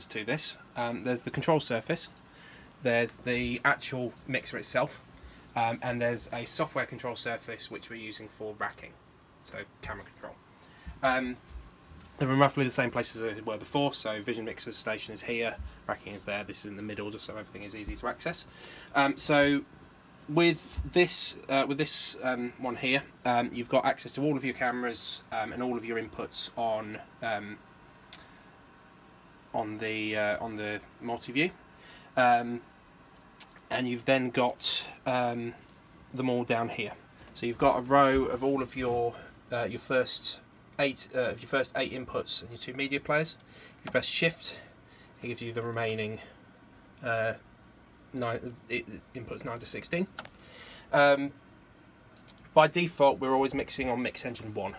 to this. There's the control surface, there's the actual mixer itself, and there's a software control surface which we're using for racking, so camera control. They're in roughly the same places as they were before, so Vision Mixer station is here, racking is there, this is in the middle just so everything is easy to access. So with this one here, you've got access to all of your cameras and all of your inputs on the multi-view, and you've then got them all down here. So you've got a row of all of your first eight inputs and your 2 media players. You press Shift, it gives you the remaining inputs 9 to 16. By default, we're always mixing on Mix Engine 1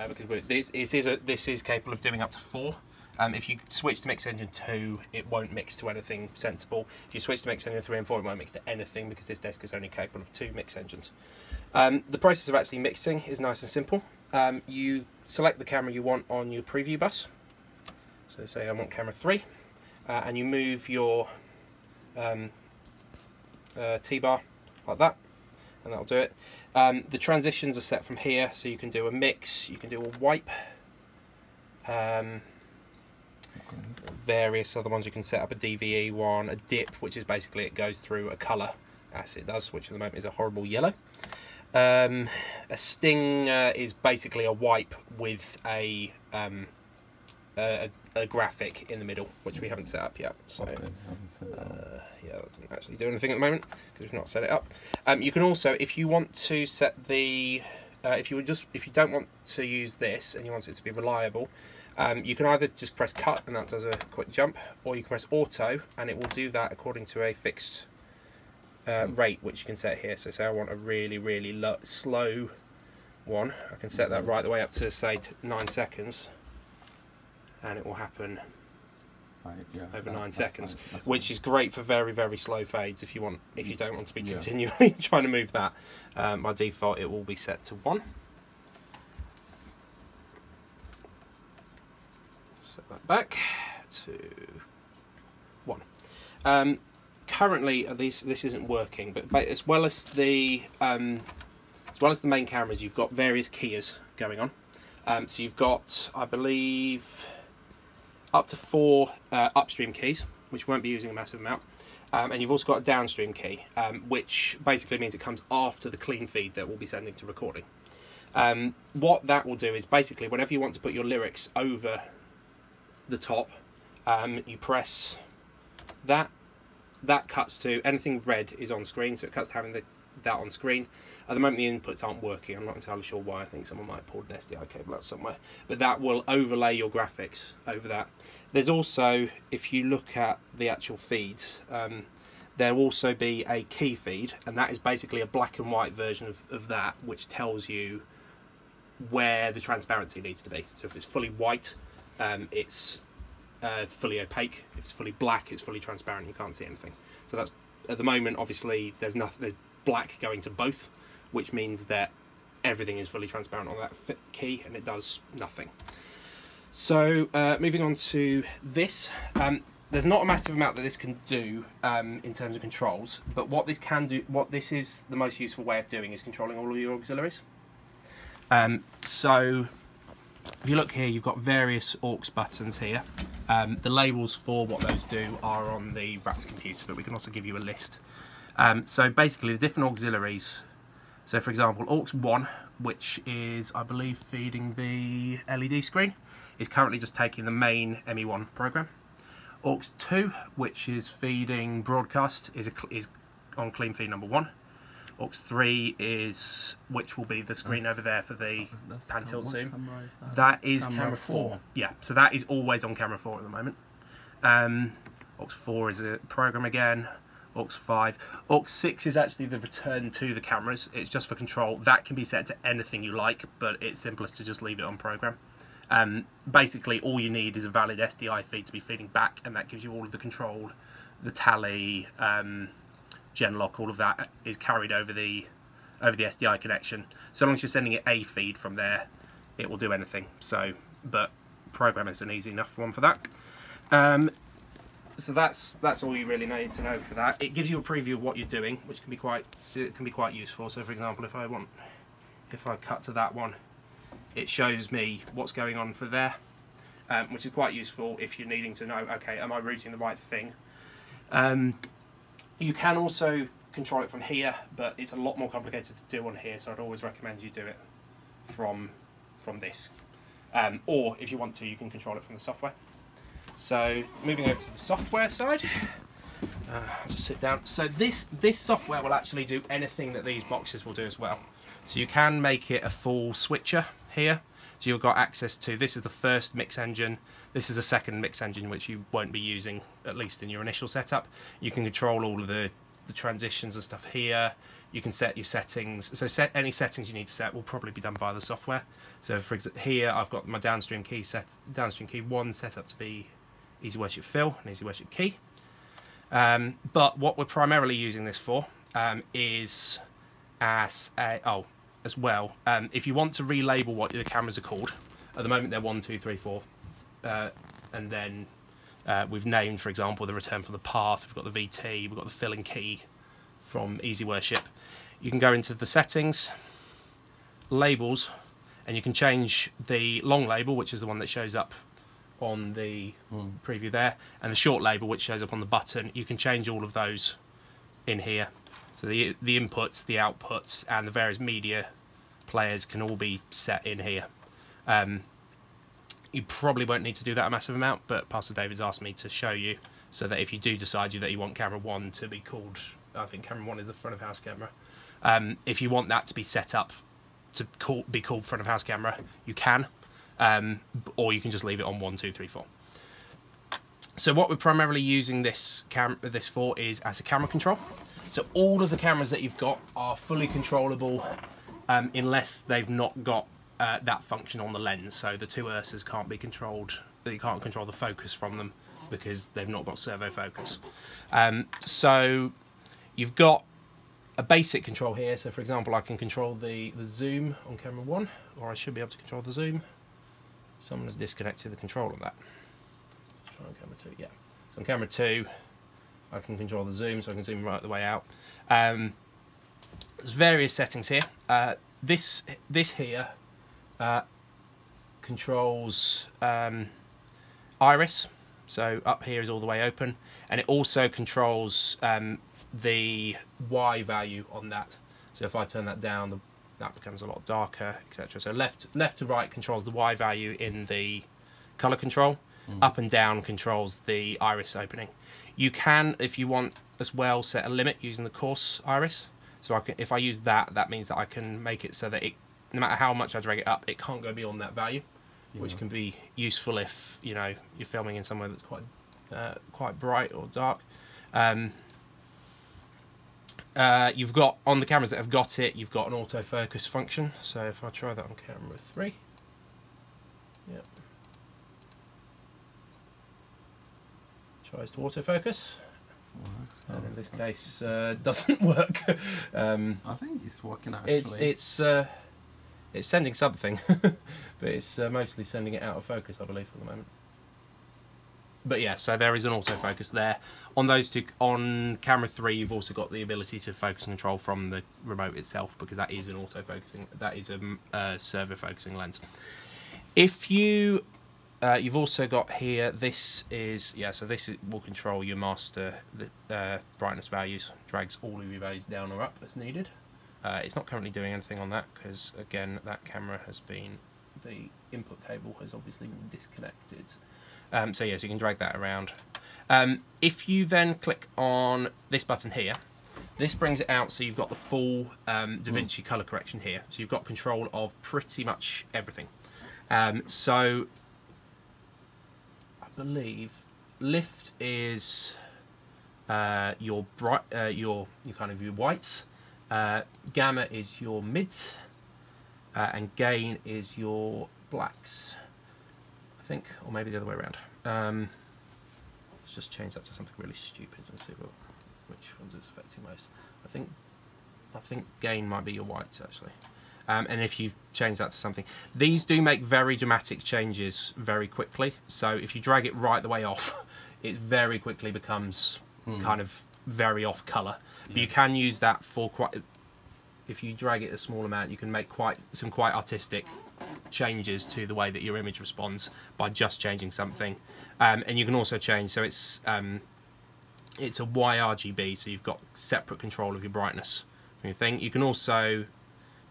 because this is capable of doing up to 4. If you switch to Mix Engine 2, it won't mix to anything sensible. If you switch to Mix Engine 3 and 4, it won't mix to anything because this desk is only capable of 2 mix engines. The process of actually mixing is nice and simple. You select the camera you want on your preview bus. So say I want camera 3, and you move your T-bar like that, and that'll do it. The transitions are set from here, so you can do a mix, you can do a wipe, various other ones. You can set up a DVE one, a dip, which is basically it goes through a colour as it does, which at the moment is a horrible yellow. A sting is basically a wipe with a graphic in the middle, which we haven't set up yet. So yeah, that doesn't actually do anything at the moment because we've not set it up. You can also, if you want to set the, if you don't want to use this and you want it to be reliable, you can either just press cut and that does a quick jump, or you can press auto and it will do that according to a fixed rate, which you can set here. So say I want a really slow one, I can set that right the way up to say 9 seconds, and it will happen over 9 seconds, which is great for very slow fades if you don't want to be continually trying to move that. By default, it will be set to 1. Set that back to 1. Currently, this isn't working, but as well as the main cameras, you've got various keyers going on. So you've got, I believe, up to 4 upstream keys, which won't be using a massive amount, and you've also got a downstream key, which basically means it comes after the clean feed that we'll be sending to recording. What that will do is basically whenever you want to put your lyrics over the top, you press that. That cuts to anything red is on screen, so it cuts to having that on screen. At the moment the inputs aren't working, I'm not entirely sure why. I think someone might have pulled an SDI cable out somewhere, but that will overlay your graphics over that. There's also, if you look at the actual feeds, there will also be a key feed, and that is basically a black and white version of that, which tells you where the transparency needs to be. So if it's fully white, it's fully opaque. If it's fully black, it's fully transparent, you can't see anything. So that's, at the moment, obviously there's black going to both, which means that everything is fully transparent on that key and it does nothing. So moving on to this, there's not a massive amount that this can do in terms of controls, but what this can do, what this is the most useful way of doing, is controlling all of your auxiliaries. So if you look here, you've got various aux buttons here. The labels for what those do are on the RATS computer, but we can also give you a list. So basically the different auxiliaries, so for example aux 1, which is I believe feeding the LED screen, is currently just taking the main ME1 program. aux 2, which is feeding broadcast, is on clean feed number 1. aux 3 is, which will be the screen over there for the pan tilt zoom. That is camera 4. Yeah, so that is always on camera 4 at the moment. aux 4 is a program again. aux 5. aux 6 is actually the return to the cameras. It's just for control. That can be set to anything you like, but it's simplest to just leave it on program. Basically, all you need is a valid SDI feed to be feeding back, and that gives you all of the control, the tally, Genlock, all of that is carried over the SDI connection. So long as you're sending it a feed from there, it will do anything. So, but program is an easy enough one for that. So that's all you really need to know for that. It gives you a preview of what you're doing, which can be quite useful. So for example, if I cut to that one, it shows me what's going on for there, which is quite useful if you're needing to know, okay, am I routing the right thing? You can also control it from here, but it's a lot more complicated to do on here, so I'd always recommend you do it from this. Or if you want to, you can control it from the software. So moving over to the software side, I'll just sit down. So this software will actually do anything that these boxes will do as well. So you can make it a full switcher here. So you've got access to, this is the first mix engine, this is the second mix engine which you won't be using, at least in your initial setup. You can control all of the transitions and stuff here. You can set your settings. So any settings you need to set will probably be done via the software. So for example, here I've got my downstream key 1 set up to be Easy Worship Fill and Easy Worship Key. But what we're primarily using this for is as well. If you want to relabel what the cameras are called, at the moment they're 1, 2, 3, 4, and then we've named, for example, the return from the path. We've got the VT. We've got the fill and key from Easy Worship. You can go into the settings, labels, and you can change the long label, which is the one that shows up on the preview there, and the short label, which shows up on the button. You can change all of those in here. So the inputs, the outputs, and the various media players can all be set in here. You probably won't need to do that a massive amount, but Pastor David's asked me to show you, so that if you do decide that you want camera 1 to be called, I think camera 1 is the front of house camera. If you want that to be set up to be called front of house camera, you can. Or you can just leave it on 1, 2, 3, 4. So what we're primarily using this for is as a camera control. So all of the cameras that you've got are fully controllable unless they've not got that function on the lens. So the two Ursas can't be controlled. You can't control the focus from them because they've not got servo focus. So you've got a basic control here. So for example, I can control the zoom on camera 1, or I should be able to control the zoom. Someone has disconnected the control on that. Let's try on camera 2, yeah. So on camera 2, I can control the zoom, so I can zoom right the way out. There's various settings here. This here controls iris, so up here is all the way open, and it also controls the Y value on that. So if I turn that down, that becomes a lot darker, etc. So left to right controls the Y value in the color control. Up and down controls the iris opening. You can, if you want as well, set a limit using the coarse iris. So if I use that, that means that I can make it so that it, no matter how much I drag it up, it can't go beyond that value, which can be useful if you're filming in somewhere that's quite bright or dark. You've got, on the cameras that have got it, you've got an autofocus function. So if I try that on camera 3, yep, tries to autofocus, and in this case doesn't work. I think it's working actually. It's sending something, but it's mostly sending it out of focus, I believe, for the moment. But yeah, so there is an autofocus there. On those two, on camera 3, you've also got the ability to focus and control from the remote itself, because that is an autofocusing, that is a servo focusing lens. If you, you've also got here, this is, so this will control your master brightness values, drags all of your values down or up as needed. It's not currently doing anything on that, because again, that camera has been, the input cable has obviously been disconnected. So yes, you can drag that around. If you then click on this button here, this brings it out, so you've got the full DaVinci color correction here. So you've got control of pretty much everything. So I believe lift is your bright, your kind of your whites. Gamma is your mids, and gain is your blacks, I think, or maybe the other way around. Let's just change that to something really stupid and see which ones it's affecting most. I think gain might be your whites actually. And if you change that to something, these do make very dramatic changes very quickly. So if you drag it right the way off, it very quickly becomes kind of very off colour. But you can use that for quite. If you drag it a small amount, you can make some quite artistic changes to the way that your image responds by just changing something. And you can also change, so it's a YRGB, so you've got separate control of your brightness from your thing. You can also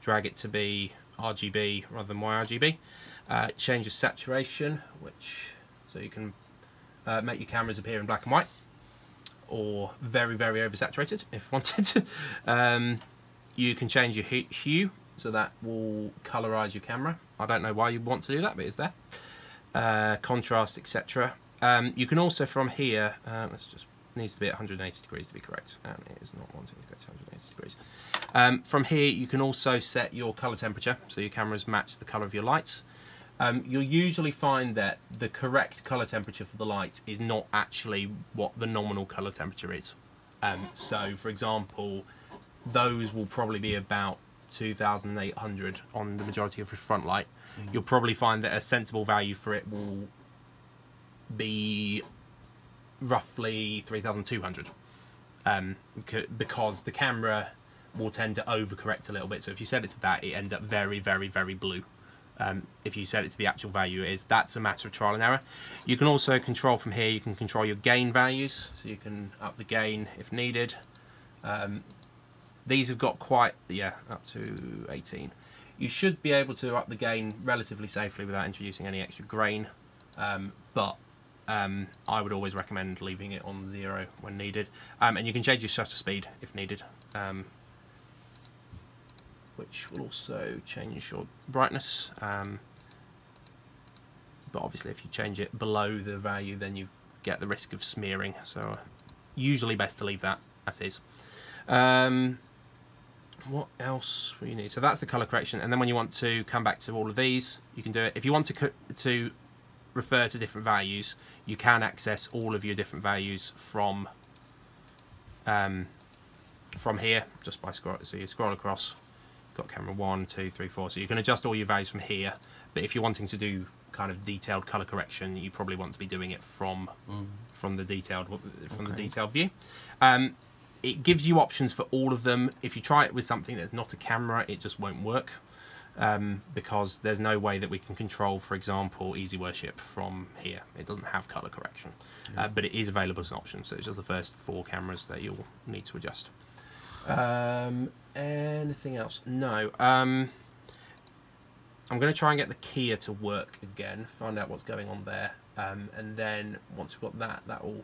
drag it to be RGB rather than YRGB. Change the saturation, so you can make your cameras appear in black and white, or very, very oversaturated if wanted. You can change your hue, so that will colorize your camera. I don't know why you want to do that, but it's there. Contrast, etc. You can also from here, needs to be at 180 degrees to be correct, and it is not wanting to go to 180 degrees. From here, you can also set your color temperature, so your cameras match the color of your lights. You'll usually find that the correct color temperature for the lights is not actually what the nominal color temperature is. So, for example, those will probably be about 2,800 on the majority of your front light. You'll probably find that a sensible value for it will be roughly 3,200, because the camera will tend to overcorrect a little bit. So if you set it to that, it ends up very, very, very blue. If you set it to the actual value it is, that's a matter of trial and error. You can also control from here, you can control your gain values, so you can up the gain if needed. These have got quite, up to 18. You should be able to up the gain relatively safely without introducing any extra grain, but I would always recommend leaving it on 0 when needed. And you can change your shutter speed if needed, which will also change your brightness. But obviously if you change it below the value, then you get the risk of smearing, so usually best to leave that as is. What else will you need? So that's the color correction, and then when you want to come back to all of these, you can do it. If you want to refer to different values, you can access all of your different values from here just by scroll. So you scroll across, got camera 1, 2, 3, 4. So you can adjust all your values from here. But if you're wanting to do kind of detailed color correction, you probably want to be doing it from the detailed view. It gives you options for all of them. If you try it with something that's not a camera, it just won't work, because there's no way that we can control, for example, Easy Worship from here. It doesn't have color correction, but it is available as an option. So it's just the first 4 cameras that you'll need to adjust. Anything else? No. I'm going to try and get the Kia to work again, find out what's going on there, and then once we've got that, we'll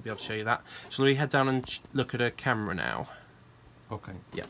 be able to show you that. Shall we head down and look at a camera now? Okay. Yeah.